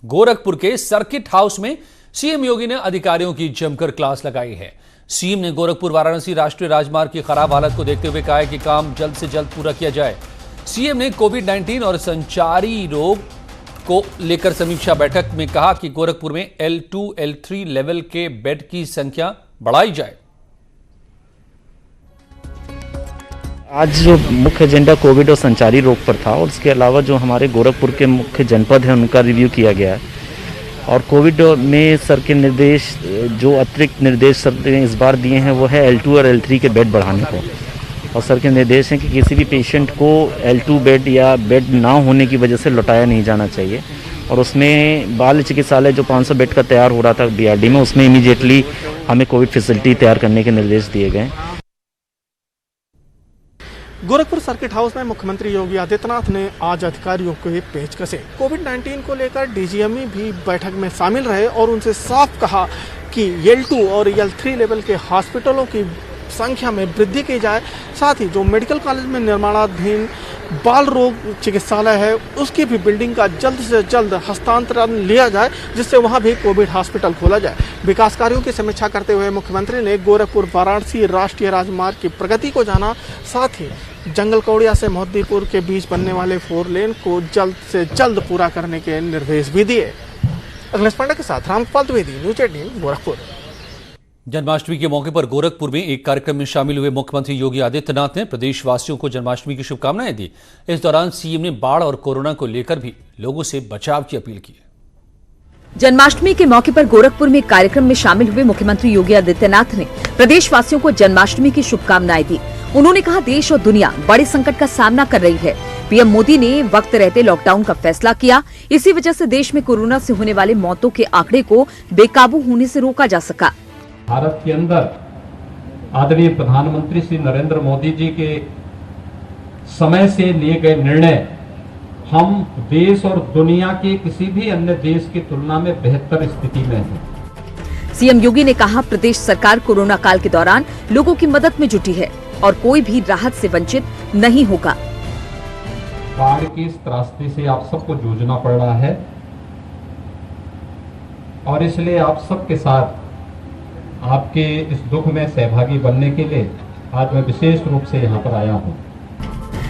गोरखपुर के circuit house में CM योगी ने अधिकारियों की जमकर क्लास लगाई है। सीएम ने गोरखपुर वाराणसी राष्ट्रीय राजमार्ग की खराब हालत को देखते हुए कहा है कि काम जल्द से जल्द पूरा किया जाए। सीएम ने कोविड-19 और संचारी रोग को लेकर समीक्षा बैठक में कहा कि गोरखपुर में L2, L3 लेवल के बेड की संख्या बढ़ाई जाए। आज जो मुख्य एजेंडा कोविड और संचारी रोग पर था और इसके अलावा जो हमारे गोरखपुर के मुख्य जनपद हैं उनका रिव्यू किया गया है। और कोविड में सर के निर्देश, जो अतिरिक्त निर्देश सर ने इस बार दिए हैं वो है L2 और L3 के बेड बढ़ाने को। और सर के निर्देश हैं कि किसी भी पेशेंट को L2 बेड या बेड ना होने की वजह से लौटाया नहीं जाना चाहिए। और उसमें बाल चिकित्सालय जो 500 बेड का तैयार हो रहा था BRD में, उसमें इमीडिएटली हमें कोविड फैसिलिटी तैयार करने के निर्देश दिए गए। गोरखपुर सर्किट हाउस में मुख्यमंत्री योगी आदित्यनाथ ने आज अधिकारियों को पेच कसे। कोविड-19 को लेकर DGME भी बैठक में शामिल रहे और उनसे साफ कहा कि L2 और L3 लेवल के हॉस्पिटलों की संख्या में वृद्धि की जाए। साथ ही जो मेडिकल कॉलेज में निर्माणाधीन बाल रोग चिकित्सालय है उसकी भी बिल्डिंग का जल्द से जल्द हस्तांतरण लिया जाए, जिससे वहां भी कोविड हॉस्पिटल खोला जाए। विकास कार्यों की समीक्षा करते हुए मुख्यमंत्री ने गोरखपुर वाराणसी राष्ट्रीय राजमार्ग की प्रगति को जाना। साथ ही जंगल कौड़िया से मोहद्दीपुर के बीच बनने वाले 4 लेन को जल्द से जल्द पूरा करने के निर्देश भी दिए। अखिलेश पांडे के साथ रामपाल द्विवेदी, न्यूज 18 गोरखपुर। जन्माष्टमी के मौके पर गोरखपुर में एक कार्यक्रम में शामिल हुए मुख्यमंत्री योगी आदित्यनाथ ने प्रदेशवासियों को जन्माष्टमी की शुभकामनाएं दी। इस दौरान सीएम ने बाढ़ और कोरोना को लेकर भी लोगों से बचाव की अपील की। जन्माष्टमी के मौके पर गोरखपुर में एक कार्यक्रम में शामिल हुए मुख्यमंत्री योगी आदित्यनाथ ने प्रदेशवासियों को जन्माष्टमी की शुभकामनाएं दी। उन्होंने कहा, देश और दुनिया बड़े संकट का सामना कर रही है। पीएम मोदी ने वक्त रहते लॉकडाउन का फैसला किया। इसी वजह से देश में कोरोना से होने वाले मौतों के आंकड़े को बेकाबू होने से रोका जा सका। भारत के अंदर आदरणीय प्रधानमंत्री श्री नरेंद्र मोदी जी के समय से लिए गए निर्णय हम देश और दुनिया के किसी भी अन्य देश की तुलना में बेहतर स्थिति में है। सीएम योगी ने कहा, प्रदेश सरकार कोरोना काल के दौरान लोगों की मदद में जुटी है और कोई भी राहत से वंचित नहीं होगा। बाढ़ की इस त्रासदी से आप सबको जूझना पड़ रहा है और इसलिए आप सबके साथ आपके इस दुख में सहभागी बनने के लिए आज मैं विशेष रूप से यहाँ पर आया हूँ।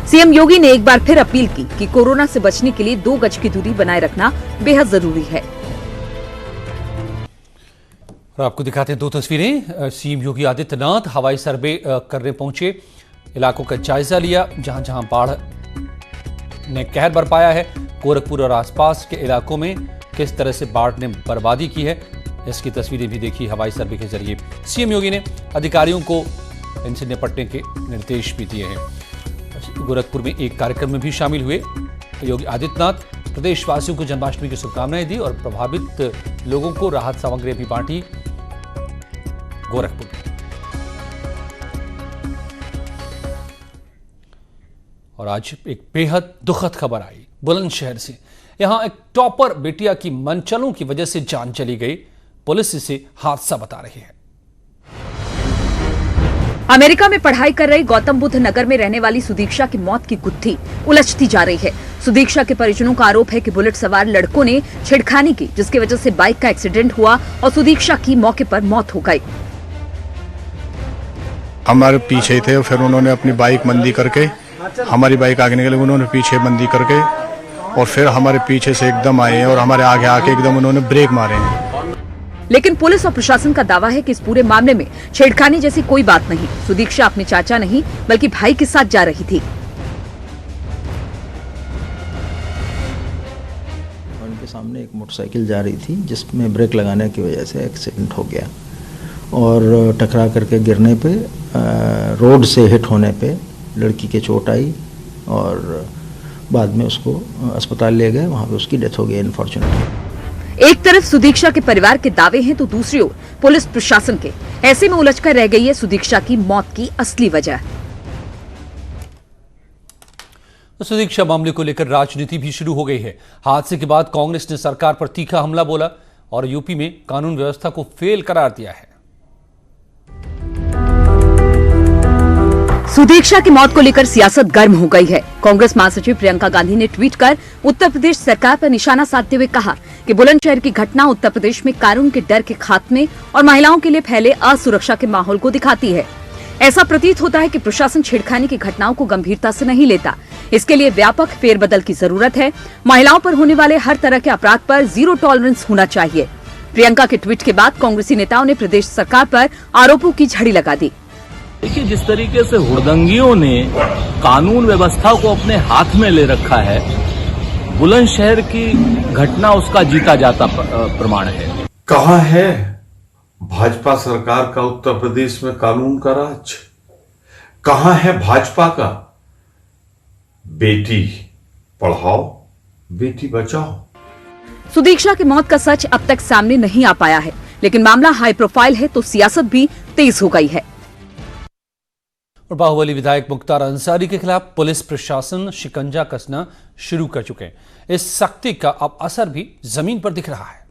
सीएम योगी ने एक बार फिर अपील की कि कोरोना से बचने के लिए 2 गज की दूरी बनाए रखना बेहद जरूरी है। और आपको दिखाते हैं 2 तस्वीरें। सीएम योगी आदित्यनाथ हवाई सर्वे करने पहुंचे, इलाकों का जायजा लिया जहां जहां बाढ़ ने कहर बरपाया है। गोरखपुर और आसपास के इलाकों में किस तरह से बाढ़ ने बर्बादी की है, इसकी तस्वीरें भी देखी हवाई सर्वे के जरिए। सीएम योगी ने अधिकारियों को इनसे निपटने के निर्देश भी दिए हैं। गोरखपुर में एक कार्यक्रम में भी शामिल हुए योगी आदित्यनाथ। प्रदेशवासियों को जन्माष्टमी की शुभकामनाएं दी और प्रभावित लोगों को राहत सामग्री भी बांटी। गोरखपुर और आज एक बेहद दुखद खबर आई बुलंदशहर से। यहां एक टॉपर बेटिया की मनचलों की वजह से जान चली गई। पुलिस इसे हादसा बता रही है। अमेरिका में पढ़ाई कर रही गौतम बुद्ध नगर में रहने वाली सुदीक्षा की मौत की गुत्थी उलझती जा रही है। सुदीक्षा के परिजनों का आरोप है कि बुलेट सवार लड़कों ने छेड़खानी की, जिसकी वजह से बाइक का एक्सीडेंट हुआ और सुदीक्षा की मौके पर मौत हो गई। हमारे पीछे थे, फिर उन्होंने अपनी बाइक मंदी करके हमारी बाइक आगे निकली, उन्होंने पीछे मंदी करके और फिर हमारे पीछे से एकदम आए और हमारे आगे आके एकदम उन्होंने ब्रेक मारे। लेकिन पुलिस और प्रशासन का दावा है कि इस पूरे मामले में छेड़खानी जैसी कोई बात नहीं। सुदीक्षा अपने चाचा नहीं बल्कि भाई के साथ जा रही थी। उनके सामने एक मोटरसाइकिल जा रही थी जिसमें ब्रेक लगाने की वजह से एक्सीडेंट हो गया और टकरा करके गिरने पे, रोड से हिट होने पे लड़की के चोट आई और बाद में उसको अस्पताल ले गए, वहाँ पे उसकी डेथ हो गई अनफॉर्चुनेटली। एक तरफ सुदीक्षा के परिवार के दावे हैं तो दूसरी ओर पुलिस प्रशासन के। ऐसे में उलझकर रह गई है सुदीक्षा की मौत की असली वजह। सुदीक्षा मामले को लेकर राजनीति भी शुरू हो गई है। हादसे के बाद कांग्रेस ने सरकार पर तीखा हमला बोला और यूपी में कानून व्यवस्था को फेल करार दिया है। सुदीक्षा की मौत को लेकर सियासत गर्म हो गई है। कांग्रेस महासचिव प्रियंका गांधी ने ट्वीट कर उत्तर प्रदेश सरकार पर निशाना साधते हुए कहा कि बुलंदशहर की घटना उत्तर प्रदेश में कानून के डर के खात्मे और महिलाओं के लिए फैले असुरक्षा के माहौल को दिखाती है। ऐसा प्रतीत होता है कि प्रशासन छेड़खानी की घटनाओं को गंभीरता से नहीं लेता। इसके लिए व्यापक फेरबदल की जरूरत है। महिलाओं पर होने वाले हर तरह के अपराध पर जीरो टॉलरेंस होना चाहिए। प्रियंका के ट्वीट के बाद कांग्रेसी नेताओं ने प्रदेश सरकार पर आरोपों की झड़ी लगा दी। देखिए, जिस तरीके से हुड़दंगियों ने कानून व्यवस्था को अपने हाथ में ले रखा है, बुलंदशहर की घटना उसका जीता जाता प्रमाण है। कहाँ है भाजपा सरकार का उत्तर प्रदेश में कानून का राज? कहाँ है भाजपा का बेटी पढ़ाओ बेटी बचाओ? सुदीक्षा की मौत का सच अब तक सामने नहीं आ पाया है, लेकिन मामला हाई प्रोफाइल है तो सियासत भी तेज हो गई है। और बाहुबली विधायक मुख्तार अंसारी के खिलाफ पुलिस प्रशासन शिकंजा कसना शुरू कर चुके हैं। इस सख्ती का अब असर भी जमीन पर दिख रहा है।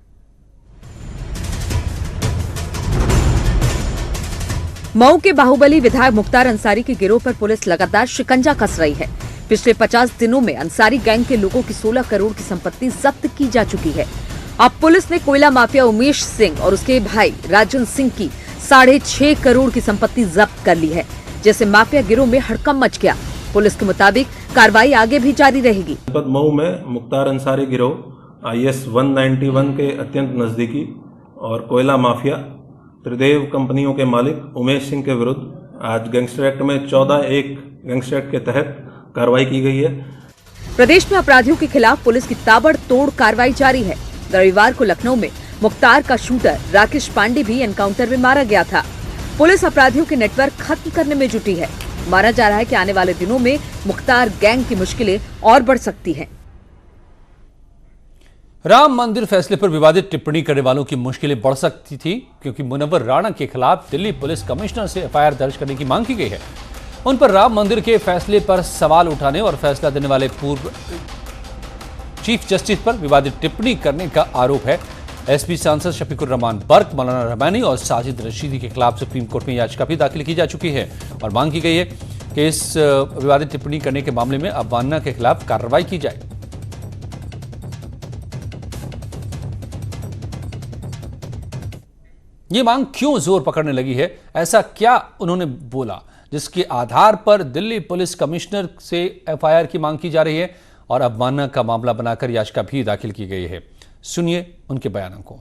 मऊ के बाहुबली विधायक मुख्तार अंसारी के गिरोह पर पुलिस लगातार शिकंजा कस रही है। पिछले 50 दिनों में अंसारी गैंग के लोगों की 16 करोड़ की संपत्ति जब्त की जा चुकी है। अब पुलिस ने कोयला माफिया उमेश सिंह और उसके भाई राजन सिंह की 6.5 करोड़ की संपत्ति जब्त कर ली है, जैसे माफिया गिरोह में हड़कंप मच गया। पुलिस के मुताबिक कार्रवाई आगे भी जारी रहेगी। जनपद मऊ में मुख्तार अंसारी गिरोह IS 191 के अत्यंत नजदीकी और कोयला माफिया त्रिदेव कंपनियों के मालिक उमेश सिंह के विरुद्ध आज गैंगस्टर एक्ट में 14(1) गैंगस्टर एक्ट के तहत कार्रवाई की गई है। प्रदेश में अपराधियों के खिलाफ पुलिस की ताबड़तोड़ कार्रवाई जारी है। रविवार को लखनऊ में मुख्तार का शूटर राकेश पांडे भी एनकाउंटर में मारा गया था। पुलिस अपराधियों के नेटवर्क खत्म करने में जुटी है। माना जा रहा है कि आने वाले दिनों में मुख्तार गैंग की मुश्किलें और बढ़ सकती हैं। राम मंदिर फैसले पर विवादित टिप्पणी करने वालों की मुश्किलें बढ़ सकती थी, क्योंकि मुनव्वर राणा के खिलाफ दिल्ली पुलिस कमिश्नर से FIR दर्ज करने की मांग की गई है। उन पर राम मंदिर के फैसले पर सवाल उठाने और फैसला देने वाले पूर्व चीफ जस्टिस पर विवादित टिप्पणी करने का आरोप है। एसपी सांसद शफीकुर रहमान बर्क, मौलाना रहमानी और साजिद रशीदी के खिलाफ सुप्रीम कोर्ट में याचिका भी दाखिल की जा चुकी है और मांग की गई है कि इस विवादित टिप्पणी करने के मामले में अवमानना के खिलाफ कार्रवाई की जाए। ये मांग क्यों जोर पकड़ने लगी है? ऐसा क्या उन्होंने बोला जिसके आधार पर दिल्ली पुलिस कमिश्नर से FIR की मांग की जा रही है और अवमानना का मामला बनाकर याचिका भी दाखिल की गई है? सुनिए उनके बयानों को।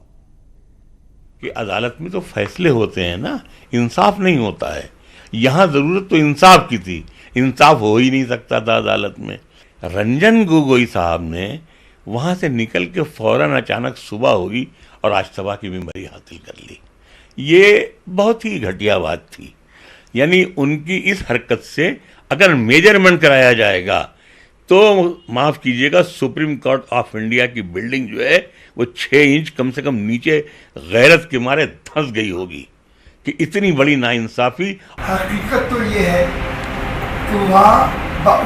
कि अदालत में तो फैसले होते हैं ना, इंसाफ नहीं होता है। यहां जरूरत तो इंसाफ की थी, इंसाफ हो ही नहीं सकता था अदालत में। रंजन गोगोई साहब ने वहां से निकल के फौरन अचानक सुबह हुई और राज्यसभा की मेंबरी हासिल कर ली। ये बहुत ही घटिया बात थी। यानी उनकी इस हरकत से अगर मेजरमेंट कराया जाएगा तो माफ कीजिएगा, सुप्रीम कोर्ट ऑफ इंडिया की बिल्डिंग जो है वो 6 इंच कम से कम नीचे गैरत के मारे धंस गई होगी कि इतनी बड़ी नाइंसाफी। हकीकत तो ये है कि वहाँ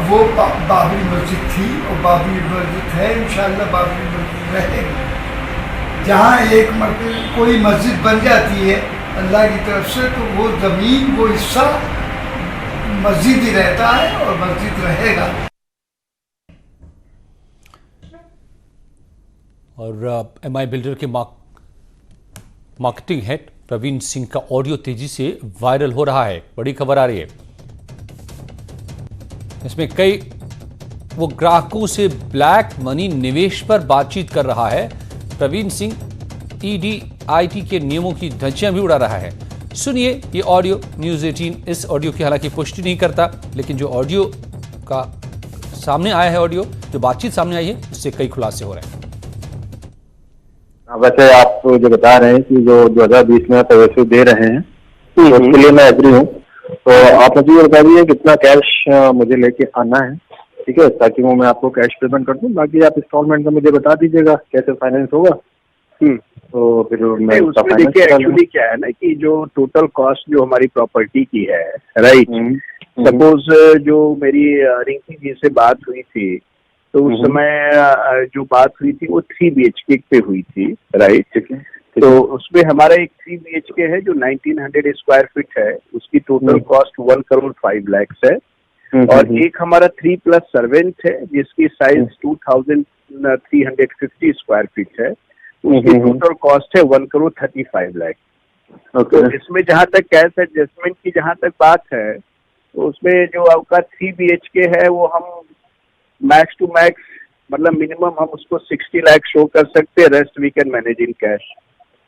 वो बाबरी मस्जिद थी और बाबरी मस्जिद है, इंशाल्लाह बाबरी मस्जिद रहेगी। जहाँ एक मरतबा कोई मस्जिद बन जाती है अल्लाह की तरफ से, तो वो जमीन वो हिस्सा मस्जिद ही रहता है और मस्जिद रहेगा। और MI बिल्डर के मार्केटिंग हेड प्रवीण सिंह का ऑडियो तेजी से वायरल हो रहा है। बड़ी खबर आ रही है, इसमें कई वो ग्राहकों से ब्लैक मनी निवेश पर बातचीत कर रहा है। प्रवीण सिंह ED/IT के नियमों की धज्जियां भी उड़ा रहा है। सुनिए ये ऑडियो। न्यूज़ 18 इस ऑडियो की हालांकि पुष्टि नहीं करता, लेकिन जो ऑडियो का सामने आया है, ऑडियो जो बातचीत सामने आई है, उससे कई खुलासे हो रहे हैं। वैसे आप जो बता रहे हैं कि जो 2020 में प्रवेश दे रहे हैं, तो उसके लिए मैं एग्री हूँ। तो आप मुझे ये बता दीजिए कितना कैश मुझे लेके आना है, ठीक है, ताकि वो मैं आपको कैश पेमेंट कर दूं। बाकी आप इंस्टॉलमेंट का मुझे बता दीजिएगा कैसे फाइनेंस होगा। तो फिर मैं उसमें देखिए एक्चुअली क्या है ना कि जो टोटल कॉस्ट जो हमारी प्रॉपर्टी की है, राइट, सपोज जो मेरी रिंकी जी से बात हुई थी तो उस समय जो बात हुई थी वो 3 BHK पे हुई थी, राइट। तो उसमें हमारा एक 3 BHK है जो 1900 स्क्वायर फीट है, उसकी टोटल कॉस्ट 1 करोड़ 5 लाख है। और एक हमारा 3+ सर्वेंट है जिसकी साइज 2350 स्क्वायर फीट है, उसकी टोटल कॉस्ट है 1,35 लाख। तो इसमें जहाँ तक कैश एडजस्टमेंट की जहाँ तक बात है, तो उसमें जो आपका 3 BHK है वो हम मैक्स टू मैक्स मतलब मिनिमम हम उसको 60 लाख शो कर सकते हैं, rest we can manage in cash.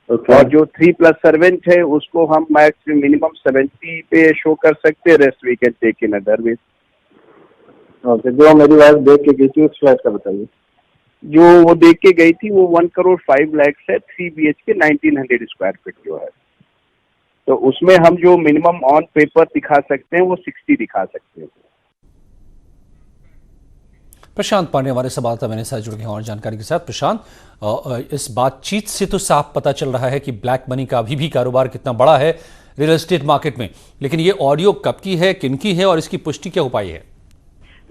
और जो 3+ सर्वेंट है उसको हम मैक्स मिनिमम 70 पे शो कर सकते हैं, rest we can take in other way. जो मेरी वाइफ देख के गई थी उस फ्लैट का बताइए। जो वो देख के गई थी वो 1,05 लाख है, 3 BHK 1900 स्क्वायर फीट जो है। तो उसमें हम जो मिनिमम ऑन पेपर दिखा सकते हैं वो 60 दिखा सकते हैं। प्रशांत पांडे हमारे संवाददाता मेरे साथ जुड़ गए हैं और जानकारी के साथ। प्रशांत, इस बातचीत से तो साफ पता चल रहा है कि ब्लैक मनी का अभी भी कारोबार कितना बड़ा है रियल एस्टेट मार्केट में, लेकिन ये ऑडियो कब की है, किनकी है और इसकी पुष्टि क्या उपाय है?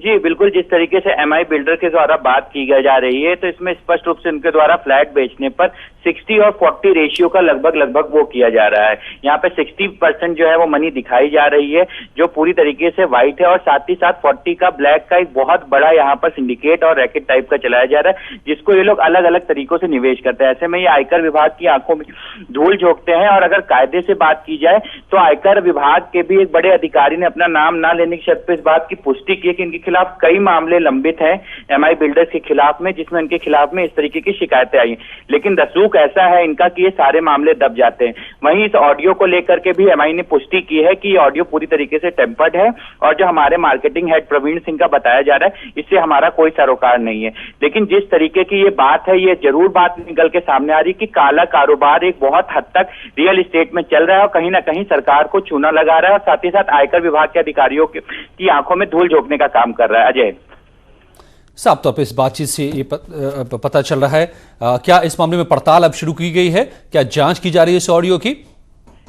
जी बिल्कुल, जिस तरीके से MI बिल्डर के द्वारा बात की जा रही है, तो इसमें स्पष्ट रूप से उनके द्वारा फ्लैट बेचने पर 60 और 40 रेशियो का लगभग वो किया जा रहा है। यहाँ पे 60% जो है वो मनी दिखाई जा रही है जो पूरी तरीके से व्हाइट है, और साथ ही साथ 40 का ब्लैक का एक बहुत बड़ा यहाँ पर सिंडिकेट और रैकेट टाइप का चलाया जा रहा है, जिसको ये लोग अलग अलग तरीकों से निवेश करते हैं। ऐसे में ये आयकर विभाग की आंखों में धूल झोंकते हैं। और अगर कायदे से बात की जाए तो आयकर विभाग के भी एक बड़े अधिकारी ने अपना नाम ना लेने की शर्त पर इस बात की पुष्टि की है कि इनके खिलाफ कई मामले लंबित हैं MI बिल्डर्स के खिलाफ में, जिसमें इनके खिलाफ में इस तरीके की शिकायतें आई। लेकिन रसूख ऐसा है इनका कि ये सारे मामले दब जाते हैं। वहीं इस ऑडियो को लेकर के भी MI ने पुष्टि की है कि ये ऑडियो पूरी तरीके से टेम्पर्ड है, और जो हमारे मार्केटिंग हेड प्रवीण सिंह का बताया जा रहा है इससे हमारा कोई सरोकार नहीं है। लेकिन जिस तरीके की ये बात है, ये जरूर बात निकल के सामने आ रही कि काला कारोबार एक बहुत हद तक रियल एस्टेट में चल रहा है और कहीं ना कहीं सरकार को चूना लगा रहा है, और साथ ही साथ आयकर विभाग के अधिकारियों की आंखों में धूल झोंकने का काम कर रहा है। अजय, साफ तौर पर इस बातचीत से ये पता चल रहा है, क्या इस मामले में पड़ताल अब शुरू की गई है? क्या जांच की जा रही है इस ऑडियो की?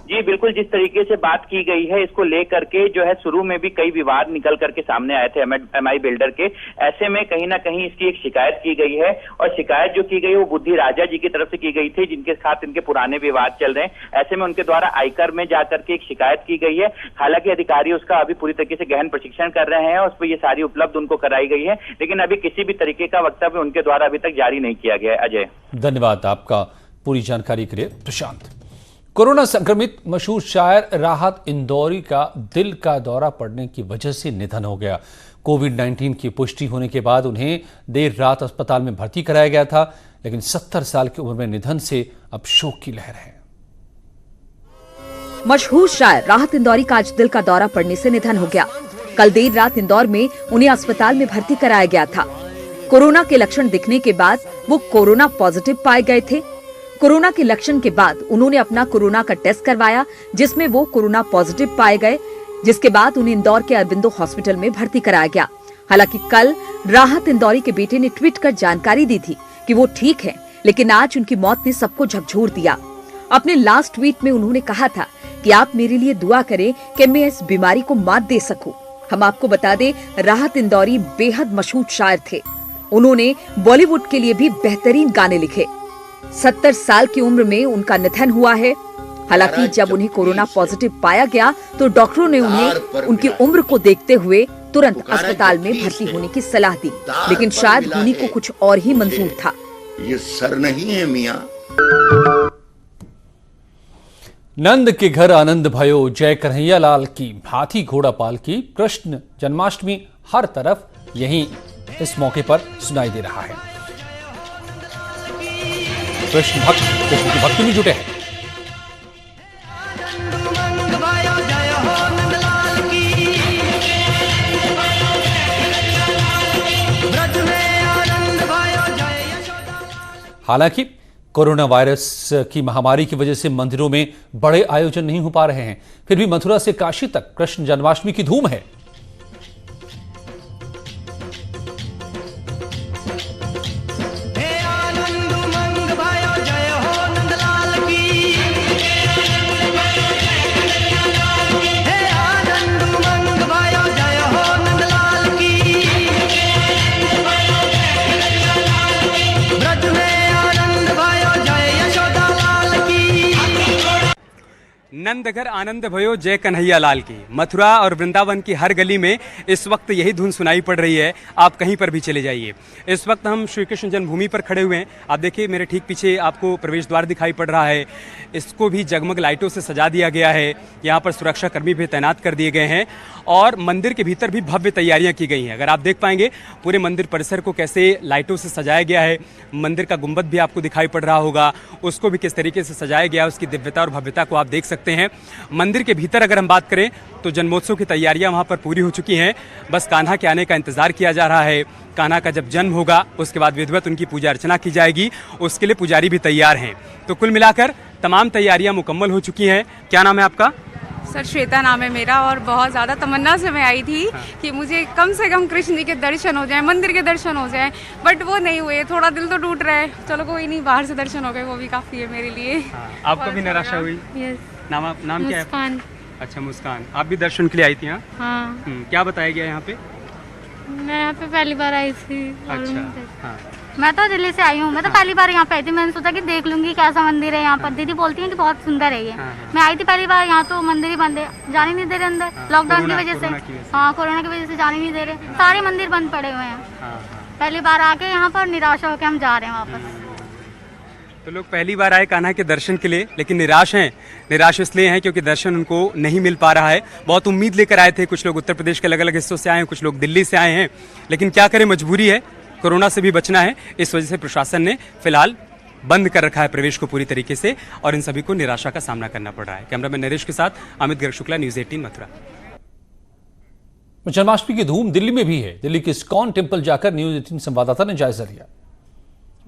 जी बिल्कुल, जिस तरीके से बात की गई है इसको लेकर के जो है शुरू में भी कई विवाद निकल करके सामने आए थे MI बिल्डर के। ऐसे में कहीं ना कहीं इसकी एक शिकायत की गई है, और शिकायत जो की गई वो बुद्धि राजा जी की तरफ से की गई थी, जिनके साथ इनके पुराने विवाद चल रहे हैं। ऐसे में उनके द्वारा आयकर में जाकर के एक शिकायत की गई है। हालांकि अधिकारी उसका अभी पूरी तरीके से गहन प्रशिक्षण कर रहे हैं, उस पर ये सारी उपलब्ध उनको कराई गई है, लेकिन अभी किसी भी तरीके का वक्तव्य उनके द्वारा अभी तक जारी नहीं किया गया है। अजय, धन्यवाद आपका पूरी जानकारी के लिए प्रशांत। कोरोना संक्रमित मशहूर शायर राहत इंदौरी का दिल का दौरा पड़ने की वजह से निधन हो गया। कोविड-19 की पुष्टि होने के बाद उन्हें देर रात अस्पताल में भर्ती कराया गया था, लेकिन 70 साल की उम्र में निधन से अब शोक की लहर है। मशहूर शायर राहत इंदौरी का आज दिल का दौरा पड़ने से निधन हो गया। कल देर रात इंदौर में उन्हें अस्पताल में भर्ती कराया गया था। कोरोना के लक्षण दिखने के बाद वो कोरोना पॉजिटिव पाए गए थे। कोरोना के लक्षण के बाद उन्होंने अपना कोरोना का टेस्ट करवाया, जिसमें वो कोरोना पॉजिटिव पाए गए, जिसके बाद उन्हें इंदौर के अरबिंदो हॉस्पिटल में भर्ती कराया गया। हालांकि कल राहत इंदौरी के बेटे ने ट्वीट कर जानकारी दी थी कि वो ठीक है, लेकिन आज उनकी मौत ने सबको झकझोर दिया। अपने लास्ट ट्वीट में उन्होंने कहा था कि आप मेरे लिए दुआ करें कि मैं इस बीमारी को मात दे सकूं। हम आपको बता दें, राहत इंदौरी बेहद मशहूर शायर थे। उन्होंने बॉलीवुड के लिए भी बेहतरीन गाने लिखे। 70 साल की उम्र में उनका निधन हुआ है। हालांकि जब उन्हें कोरोना पॉजिटिव पाया गया तो डॉक्टरों ने उन्हें उनकी उम्र को देखते हुए तुरंत अस्पताल में भर्ती होने की सलाह दी, लेकिन शायद उन्हीं को कुछ और ही मंजूर था। ये सर नहीं है मियां। नंद के घर आनंद भयो, जय कन्हैया लाल की। हाथी घोड़ा पाल की कृष्ण जन्माष्टमी हर तरफ यहीं इस मौके पर सुनाई दे रहा है। कृष्ण भक्त कृष्ण की भक्ति में जुटे हैं। हालांकि कोरोना वायरस की महामारी की वजह से मंदिरों में बड़े आयोजन नहीं हो पा रहे हैं, फिर भी मथुरा से काशी तक कृष्ण जन्माष्टमी की धूम है। आनंद घर आनंद भयो जय कन्हैया लाल की। मथुरा और वृंदावन की हर गली में इस वक्त यही धुन सुनाई पड़ रही है। आप कहीं पर भी चले जाइए। इस वक्त हम श्री कृष्ण जन्मभूमि पर खड़े हुए हैं। आप देखिए मेरे ठीक पीछे आपको प्रवेश द्वार दिखाई पड़ रहा है। इसको भी जगमग लाइटों से सजा दिया गया है। यहाँ पर सुरक्षा कर्मी भी तैनात कर दिए गए हैं और मंदिर के भीतर भी भव्य तैयारियां की गई हैं। अगर आप देख पाएंगे पूरे मंदिर परिसर को कैसे लाइटों से सजाया गया है। मंदिर का गुंबद भी आपको दिखाई पड़ रहा होगा, उसको भी किस तरीके से सजाया गया है, उसकी दिव्यता और भव्यता को आप देख सकते हैं। मंदिर के भीतर अगर हम बात करें तो जन्मोत्सव की तैयारियां वहां पर पूरी हो चुकी हैं। बस कान्हा के आने का इंतजार किया जा रहा है। कान्हा का जब जन्म होगा उसके बाद विधिवत उनकी पूजा अर्चना की जाएगी। उसके लिए पुजारी भी तैयार हैं। तो कुल मिलाकर तमाम तैयारियां मुकम्मल हो चुकी हैं। क्या नाम है आपका? सर श्वेता नाम है मेरा और बहुत ज़्यादा तमन्ना से मैं आई थी कि मुझे कम से कम कृष्ण जी के दर्शन हो जाएं, मंदिर के दर्शन हो जाएं, बट वो नहीं हुए। थोड़ा दिल तो टूट रहा है। चलो कोई नहीं, बाहर से दर्शन हो गए वो भी काफ़ी है मेरे लिए। आपको भी निराशा हुई? यस। नाम क्या है? मुस्कान। अच्छा मुस्कान, आप भी दर्शन के लिए आई थी? हाँ। क्या बताया गया यहाँ पे? मैं यहाँ पे पहली बार आई थी। अच्छा हाँ। मैं तो दिल्ली से आई हूँ। मैं तो पहली बार यहाँ पे आई थी। मैंने सोचा कि देख लूंगी कैसा मंदिर है यहाँ पर। दीदी बोलती हैं कि बहुत सुंदर है ये। मैं आई थी पहली बार, यहाँ तो मंदिर ही बंद है, जाने नहीं दे रहे अंदर। लॉकडाउन की वजह से, हाँ कोरोना की वजह से जाने नहीं दे रहे। सारे मंदिर बंद पड़े हुए हैं। पहली बार आके यहाँ पर निराशा होकर हम जा रहे हैं वापस। तो लोग पहली बार आए कान्हा के दर्शन के लिए, लेकिन निराश हैं। निराश इसलिए हैं क्योंकि दर्शन उनको नहीं मिल पा रहा है। बहुत उम्मीद लेकर आए थे। कुछ लोग उत्तर प्रदेश के अलग अलग हिस्सों से आए हैं, कुछ लोग दिल्ली से आए हैं, लेकिन क्या करें, मजबूरी है। कोरोना से भी बचना है, इस वजह से प्रशासन ने फिलहाल बंद कर रखा है प्रवेश को पूरी तरीके से और इन सभी को निराशा का सामना करना पड़ रहा है। कैमरामैन नरेश के साथ अमित गर्ग शुक्ला, न्यूज़ 18 मथुरा। जन्माष्टमी की धूम दिल्ली में भी है। दिल्ली के इस्कॉन टेम्पल जाकर न्यूज़ 18 संवाददाता ने जायजा लिया।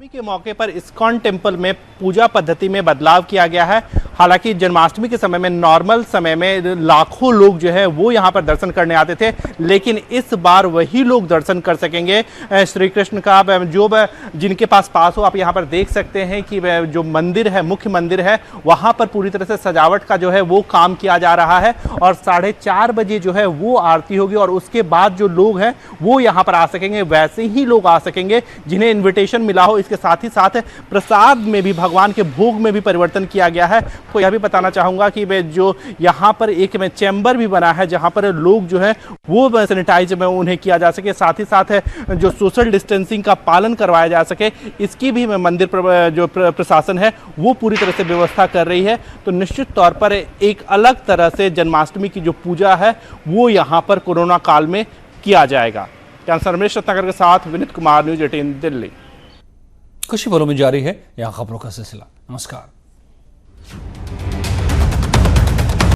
के मौके पर इस्कॉन टेम्पल में पूजा पद्धति में बदलाव किया गया है। हालांकि जन्माष्टमी के समय में नॉर्मल समय में लाखों लोग जो है वो यहाँ पर दर्शन करने आते थे, लेकिन इस बार वही लोग दर्शन कर सकेंगे श्री कृष्ण का। जो जिनके पास हो, आप यहाँ पर देख सकते हैं कि जो मंदिर है, मुख्य मंदिर है, वहाँ पर पूरी तरह से सजावट का जो है वो काम किया जा रहा है और 4:30 बजे जो है वो आरती होगी और उसके बाद जो लोग हैं वो यहाँ पर आ सकेंगे। वैसे ही लोग आ सकेंगे जिन्हें इन्विटेशन मिला हो। इसके साथ ही साथ प्रसाद में भी, भगवान के भोग में भी परिवर्तन किया गया है। तो यह भी बताना चाहूंगा कि जो यहाँ पर एक में चैम्बर भी बना है जहाँ पर लोग जो है वो सैनिटाइज में उन्हें किया जा सके, साथ ही साथ जो सोशल डिस्टेंसिंग का पालन करवाया जा सके, इसकी भी मंदिर जो प्रशासन है वो पूरी तरह से व्यवस्था कर रही है। तो निश्चित तौर पर एक अलग तरह से जन्माष्टमी की जो पूजा है वो यहाँ पर कोरोना काल में किया जाएगा। कैंसर रमेश रत्नाकर के साथ विनीत कुमार, न्यूज़ 18 दिल्ली। खुशी भलों में जारी है यहाँ खबरों का सिलसिला। नमस्कार।